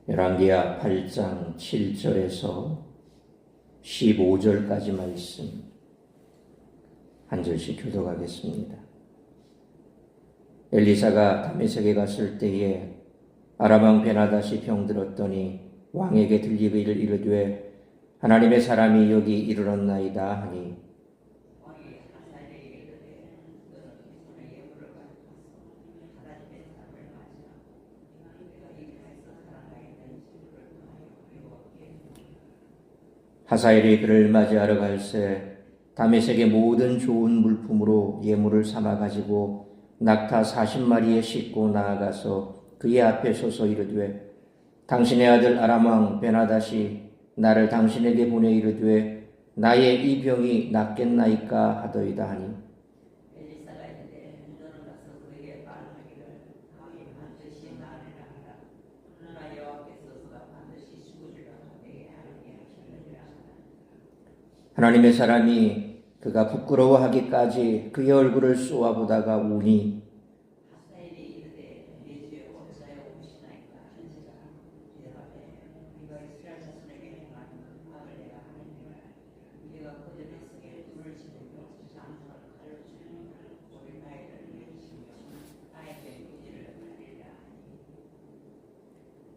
열왕기하 8장 7절에서 15절까지 말씀 한 절씩 교독하겠습니다. 엘리사가 다메섹에 갔을 때에 아람 왕 베나닷이 병들었더니 왕에게 들리기를 이르되 하나님의 사람이 여기 이르렀나이다 하니 하사엘이 그를 맞이하러 갈새 다메섹의 모든 좋은 물품으로 예물을 삼아 가지고 낙타 40마리에 싣고 나아가서 그의 앞에 서서 이르되 당신의 아들 아람 왕 베나닷이 나를 당신에게 보내 이르되 나의 이 병이 낫겠나이까 하더이다 하니 엘리사가 이르되 너는 가서 그에게 말하기를 왕이 반드시 나으리라 하라. 그러나 여호와께서 그가 반드시 죽으리라 내게 하느니 하시느니라 하라. 하나님의 사람이 그가 부끄러워하기까지 그의 얼굴을 쏘아보다가 우니 하사엘이 이르되 네 주의 원수여 오시나이까 한지라. 대답하되 네가 이스라엘 자손에게 행한 악을 내가 하느니라. 네가 그들의 성에 불을 지르며 장수를 가려주며 우리 나이를 내리시며 나에게 의지를 하리라.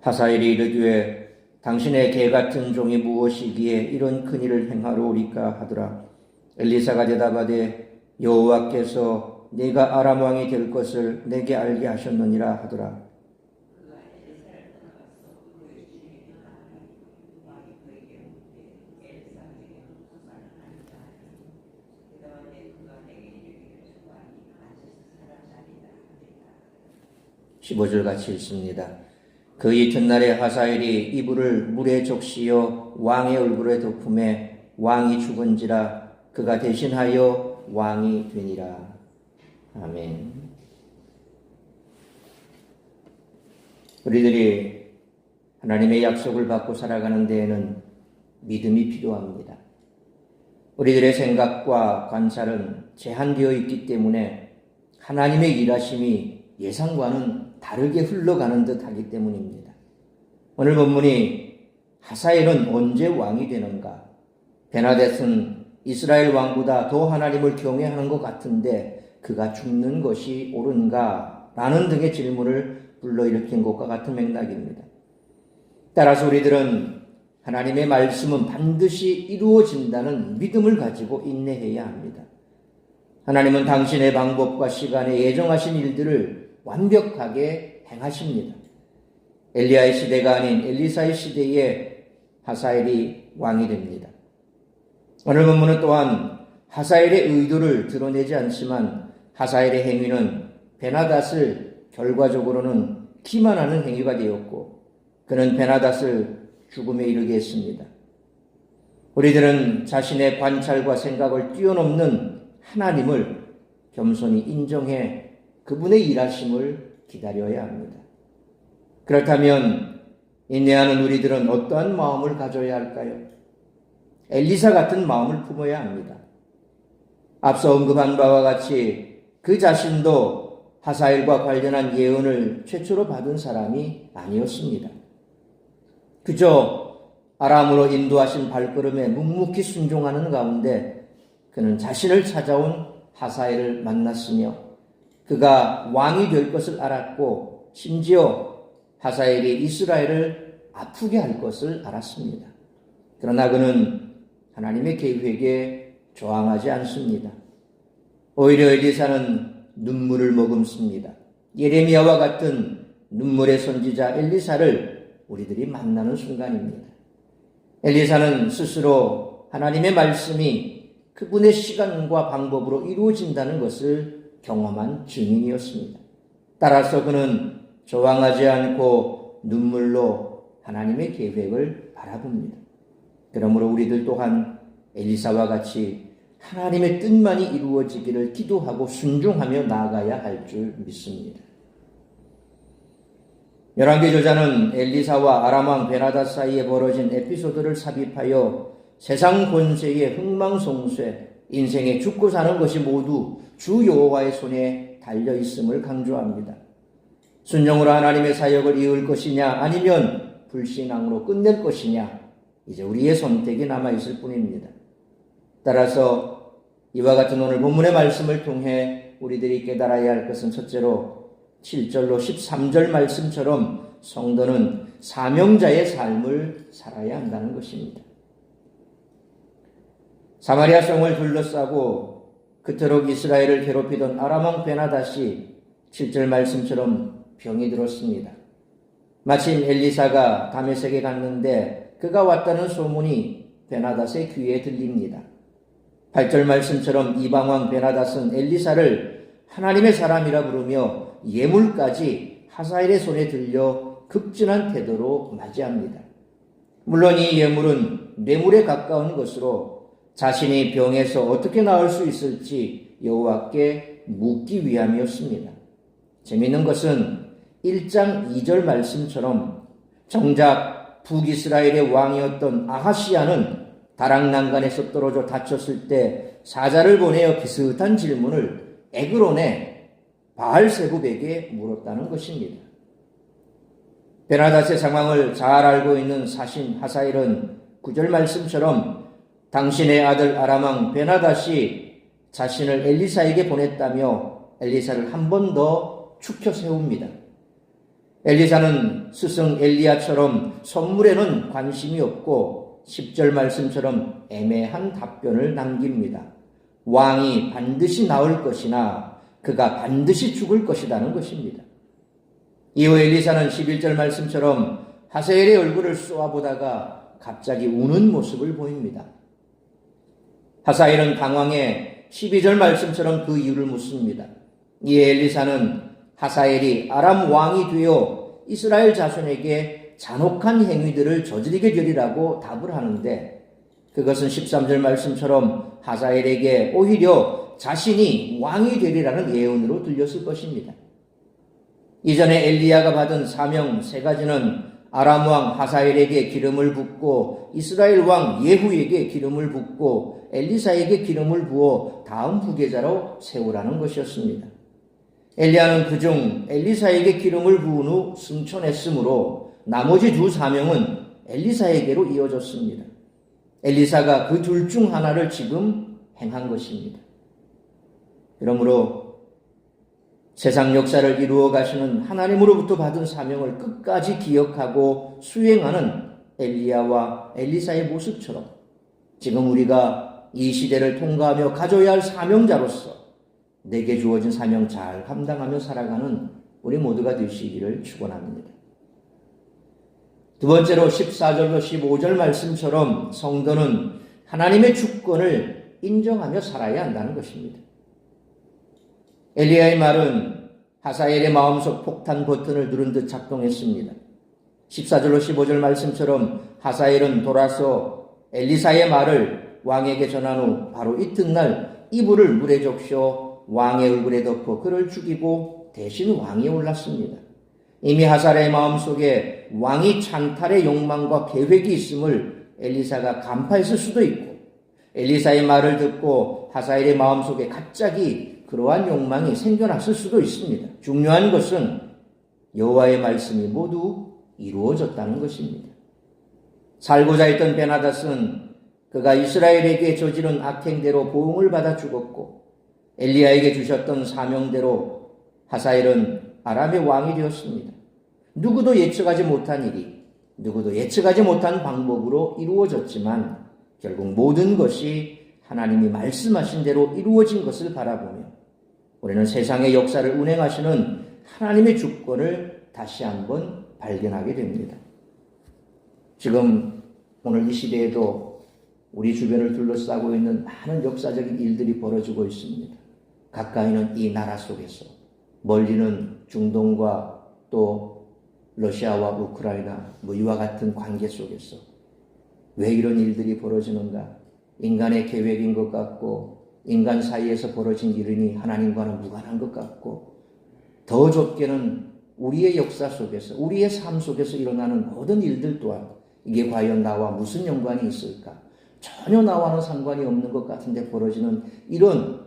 하사엘이 이르되 당신의 개 같은 종이 무엇이기에 이런 큰일을 행하러 오리까 하더라. 엘리사가 대답하되 여호와께서 네가 아람 왕이 될 것을 내게 알게 하셨느니라 하더라. 그가 엘리사를 떠나가서 그의 주님이 떠나니 왕이 그에게 묻되 엘리사에게 무슨 말을 하는지 하니 대답하되 그가 내게 이르기를 왕이 반드시 살아나리라 하리라. 15절 같이 읽습니다. 그 이튿날에 하사엘이 이불을 물에 적시어 왕의 얼굴에 덮음에 왕이 죽은지라 그가 대신하여 왕이 되니라. 아멘. 우리들이 하나님의 약속을 받고 살아가는 데에는 믿음이 필요합니다. 우리들의 생각과 관찰은 제한되어 있기 때문에 하나님의 일하심이 예상과는 다르게 흘러가는 듯 하기 때문입니다. 오늘 본문이 하사엘은 언제 왕이 되는가? 베나닷은 이스라엘 왕보다 더 하나님을 경외하는 것 같은데 그가 죽는 것이 옳은가? 라는 등의 질문을 불러일으킨 것과 같은 맥락입니다. 따라서 우리들은 하나님의 말씀은 반드시 이루어진다는 믿음을 가지고 인내해야 합니다. 하나님은 당신의 방법과 시간에 예정하신 일들을 완벽하게 행하십니다. 엘리야의 시대가 아닌 엘리사의 시대에 하사엘이 왕이 됩니다. 오늘 본문은 또한 하사엘의 의도를 드러내지 않지만 하사엘의 행위는 베나닷을 결과적으로는 기만하는 행위가 되었고 그는 베나닷을 죽음에 이르게 했습니다. 우리들은 자신의 관찰과 생각을 뛰어넘는 하나님을 겸손히 인정해 그분의 일하심을 기다려야 합니다. 그렇다면 인내하는 우리들은 어떠한 마음을 가져야 할까요? 엘리사 같은 마음을 품어야 합니다. 앞서 언급한 바와 같이 그 자신도 하사엘과 관련한 예언을 최초로 받은 사람이 아니었습니다. 그저 아람으로 인도하신 발걸음에 묵묵히 순종하는 가운데 그는 자신을 찾아온 하사엘을 만났으며 그가 왕이 될 것을 알았고 심지어 하사엘이 이스라엘을 아프게 할 것을 알았습니다. 그러나 그는 하나님의 계획에 저항하지 않습니다. 오히려 엘리사는 눈물을 머금습니다. 예레미야와 같은 눈물의 선지자 엘리사를 우리들이 만나는 순간입니다. 엘리사는 스스로 하나님의 말씀이 그분의 시간과 방법으로 이루어진다는 것을 경험한 증인이었습니다. 따라서 그는 저항하지 않고 눈물로 하나님의 계획을 바라봅니다. 그러므로 우리들 또한 엘리사와 같이 하나님의 뜻만이 이루어지기를 기도하고 순종하며 나아가야 할 줄 믿습니다. 열왕기 저자는 엘리사와 아람 왕 베나닷 사이에 벌어진 에피소드를 삽입하여 세상 권세의 흥망성쇠, 인생에 죽고 사는 것이 모두 주 여호와의 손에 달려 있음을 강조합니다. 순종으로 하나님의 사역을 이을 것이냐 아니면 불신앙으로 끝낼 것이냐, 이제 우리의 선택이 남아있을 뿐입니다. 따라서 이와 같은 오늘 본문의 말씀을 통해 우리들이 깨달아야 할 것은 첫째로 7절로 13절 말씀처럼 성도는 사명자의 삶을 살아야 한다는 것입니다. 사마리아 성을 둘러싸고 그토록 이스라엘을 괴롭히던 아람 왕 베나닷이 7절 말씀처럼 병이 들었습니다. 마침 엘리사가 다메섹에 갔는데 그가 왔다는 소문이 베나닷의 귀에 들립니다. 8절 말씀처럼 이방 왕 베나닷은 엘리사를 하나님의 사람이라 부르며 예물까지 하사엘의 손에 들려 극진한 태도로 맞이합니다. 물론 이 예물은 뇌물에 가까운 것으로 자신이 병에서 어떻게 나을 수 있을지 여호와께 묻기 위함이었습니다. 재미있는 것은 1장 2절 말씀처럼 정작 북이스라엘의 왕이었던 아하시야는 다락난간에서 떨어져 다쳤을 때 사자를 보내어 비슷한 질문을 에그론의 바알세붑에게 물었다는 것입니다. 베나닷의 상황을 잘 알고 있는 사신 하사엘은 9절 말씀처럼 당신의 아들 아람 왕 베나닷이 자신을 엘리사에게 보냈다며 엘리사를 한 번 더 축혀 세웁니다. 엘리사는 스승 엘리야처럼 선물에는 관심이 없고 10절 말씀처럼 애매한 답변을 남깁니다. 왕이 반드시 나을 것이나 그가 반드시 죽을 것이라는 것입니다. 이후 엘리사는 11절 말씀처럼 하사엘의 얼굴을 쏘아보다가 갑자기 우는 모습을 보입니다. 하사엘은 당황해 12절 말씀처럼 그 이유를 묻습니다. 이에 엘리사는 하사엘이 아람 왕이 되어 이스라엘 자손에게 잔혹한 행위들을 저지르게 되리라고 답을 하는데 그것은 13절 말씀처럼 하사엘에게 오히려 자신이 왕이 되리라는 예언으로 들렸을 것입니다. 이전에 엘리야가 받은 사명 3가지는 아람 왕 하사엘에게 기름을 붓고 이스라엘 왕 예후에게 기름을 붓고 엘리사에게 기름을 부어 다음 후계자로 세우라는 것이었습니다. 엘리야는 그중 엘리사에게 기름을 부은 후 승천했으므로 나머지 2 사명은 엘리사에게로 이어졌습니다. 엘리사가 그 둘 중 하나를 지금 행한 것입니다. 그러므로 세상 역사를 이루어 가시는 하나님으로부터 받은 사명을 끝까지 기억하고 수행하는 엘리야와 엘리사의 모습처럼 지금 우리가 이 시대를 통과하며 가져야 할 사명자로서 내게 주어진 사명 잘 감당하며 살아가는 우리 모두가 되시기를 축원합니다. 두 번째로 14절로 15절 말씀처럼 성도는 하나님의 주권을 인정하며 살아야 한다는 것입니다. 엘리야의 말은 하사엘의 마음속 폭탄 버튼을 누른 듯 작동했습니다. 14절로 15절 말씀처럼 하사엘은 돌아서 엘리사의 말을 왕에게 전한 후 바로 이튿날 이불을 물에 적셔 왕의 얼굴에 덮어 그를 죽이고 대신 왕이 올랐습니다. 이미 하사엘의 마음속에 왕이 찬탈의 욕망과 계획이 있음을 엘리사가 간파했을 수도 있고 엘리사의 말을 듣고 하사엘의 마음속에 갑자기 그러한 욕망이 생겨났을 수도 있습니다. 중요한 것은 여호와의 말씀이 모두 이루어졌다는 것입니다. 살고자 했던 베나닷은 그가 이스라엘에게 저지른 악행대로 보응을 받아 죽었고 엘리야에게 주셨던 사명대로 하사엘은 아람의 왕이 되었습니다. 누구도 예측하지 못한 일이 누구도 예측하지 못한 방법으로 이루어졌지만 결국 모든 것이 하나님이 말씀하신 대로 이루어진 것을 바라보며 우리는 세상의 역사를 운행하시는 하나님의 주권을 다시 한번 발견하게 됩니다. 지금 오늘 이 시대에도 우리 주변을 둘러싸고 있는 많은 역사적인 일들이 벌어지고 있습니다. 가까이는 이 나라 속에서, 멀리는 중동과 또 러시아와 우크라이나 이와 같은 관계 속에서 왜 이런 일들이 벌어지는가? 인간의 계획인 것 같고 인간 사이에서 벌어진 일이니 하나님과는 무관한 것 같고 더 좁게는 우리의 역사 속에서 우리의 삶 속에서 일어나는 모든 일들 또한 이게 과연 나와 무슨 연관이 있을까? 전혀 나와는 상관이 없는 것 같은데 벌어지는 이런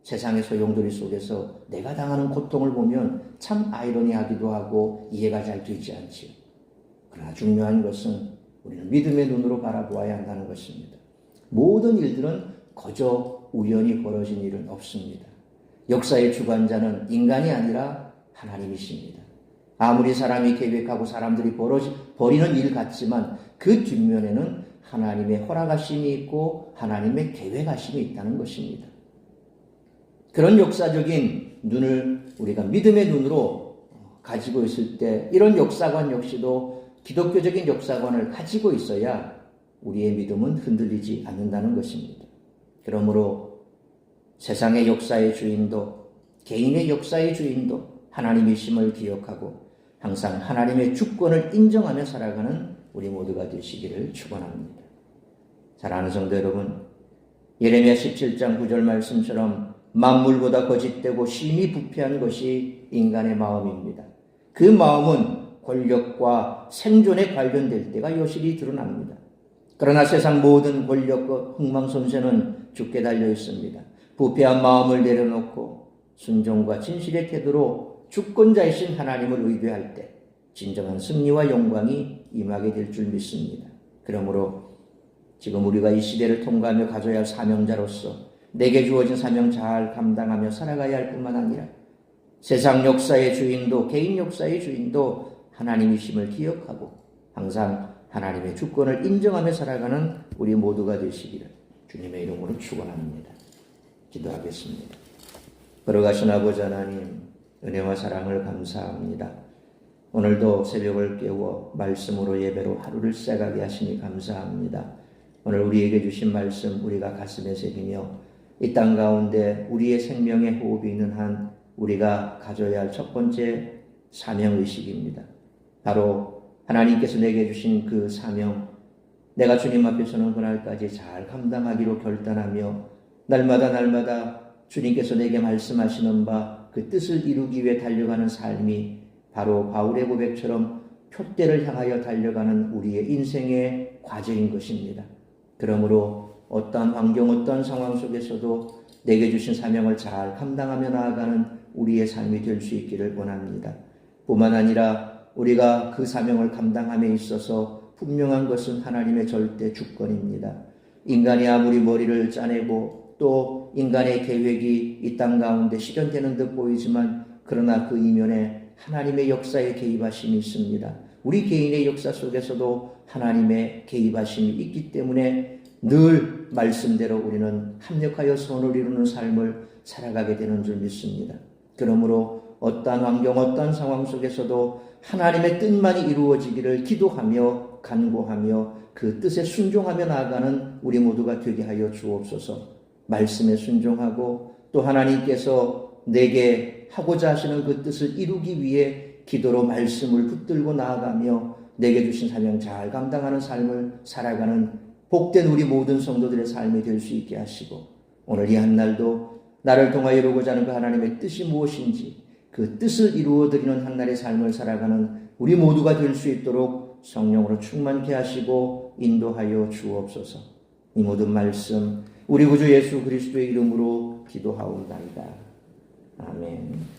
세상의 소용돌이 속에서 내가 당하는 고통을 보면 참 아이러니하기도 하고 이해가 잘 되지 않지요. 그러나 중요한 것은 우리는 믿음의 눈으로 바라보아야 한다는 것입니다. 모든 일들은 거저 우연히 벌어진 일은 없습니다. 역사의 주관자는 인간이 아니라 하나님이십니다. 아무리 사람이 계획하고 사람들이 벌이는 일 같지만 그 뒷면에는 하나님의 허락하심이 있고 하나님의 계획하심이 있다는 것입니다. 그런 역사적인 눈을 우리가 믿음의 눈으로 가지고 있을 때 이런 역사관 역시도 기독교적인 역사관을 가지고 있어야 우리의 믿음은 흔들리지 않는다는 것입니다. 그러므로 세상의 역사의 주인도 개인의 역사의 주인도 하나님이심을 기억하고 항상 하나님의 주권을 인정하며 살아가는 우리 모두가 되시기를 축원합니다. 사랑하는 성도 여러분, 예레미야 17장 9절 말씀처럼 만물보다 거짓되고 심히 부패한 것이 인간의 마음입니다. 그 마음은 권력과 생존에 관련될 때가 여실히 드러납니다. 그러나 세상 모든 권력과 흥망성쇠는 죽게 달려 있습니다. 부패한 마음을 내려놓고 순종과 진실의 태도로 주권자이신 하나님을 의뢰할 때 진정한 승리와 영광이 임하게 될 줄 믿습니다. 그러므로 지금 우리가 이 시대를 통과하며 가져야 할 사명자로서 내게 주어진 사명 잘 감당하며 살아가야 할 뿐만 아니라 세상 역사의 주인도 개인 역사의 주인도 하나님이심을 기억하고 항상 하나님의 주권을 인정하며 살아가는 우리 모두가 되시기를 주님의 이름으로 축원합니다. 기도하겠습니다. 걸어가신 아버지 하나님, 은혜와 사랑을 감사합니다. 오늘도 새벽을 깨워 말씀으로 예배로 하루를 시작하게 하시니 감사합니다. 오늘 우리에게 주신 말씀 우리가 가슴에 새기며 이 땅 가운데 우리의 생명의 호흡이 있는 한 우리가 가져야 할 첫 번째 사명의식입니다. 바로 하나님께서 내게 주신 그 사명, 내가 주님 앞에 서는 그날까지 잘 감당하기로 결단하며 날마다 주님께서 내게 말씀하시는 바 그 뜻을 이루기 위해 달려가는 삶이 바로 바울의 고백처럼 표대를 향하여 달려가는 우리의 인생의 과제인 것입니다. 그러므로 어떠한 환경, 어떠한 상황 속에서도 내게 주신 사명을 잘 감당하며 나아가는 우리의 삶이 될 수 있기를 원합니다. 뿐만 아니라 우리가 그 사명을 감당함에 있어서 분명한 것은 하나님의 절대 주권입니다. 인간이 아무리 머리를 짜내고 또 인간의 계획이 이 땅 가운데 실현되는 듯 보이지만 그러나 그 이면에 하나님의 역사에 개입하심이 있습니다. 우리 개인의 역사 속에서도 하나님의 개입하심이 있기 때문에 늘 말씀대로 우리는 합력하여 선을 이루는 삶을 살아가게 되는 줄 믿습니다. 그러므로 어떠한 환경, 어떠한 상황 속에서도 하나님의 뜻만이 이루어지기를 기도하며 간구하며 그 뜻에 순종하며 나아가는 우리 모두가 되게 하여 주옵소서. 말씀에 순종하고 또 하나님께서 내게 하고자 하시는 그 뜻을 이루기 위해 기도로 말씀을 붙들고 나아가며 내게 주신 사명 잘 감당하는 삶을 살아가는 복된 우리 모든 성도들의 삶이 될 수 있게 하시고 오늘 이 한날도 나를 통하여 이루고자 하는 그 하나님의 뜻이 무엇인지 그 뜻을 이루어드리는 한날의 삶을 살아가는 우리 모두가 될 수 있도록 성령으로 충만케 하시고 인도하여 주옵소서. 이 모든 말씀 우리 구주 예수 그리스도의 이름으로 기도하옵나이다. 아멘.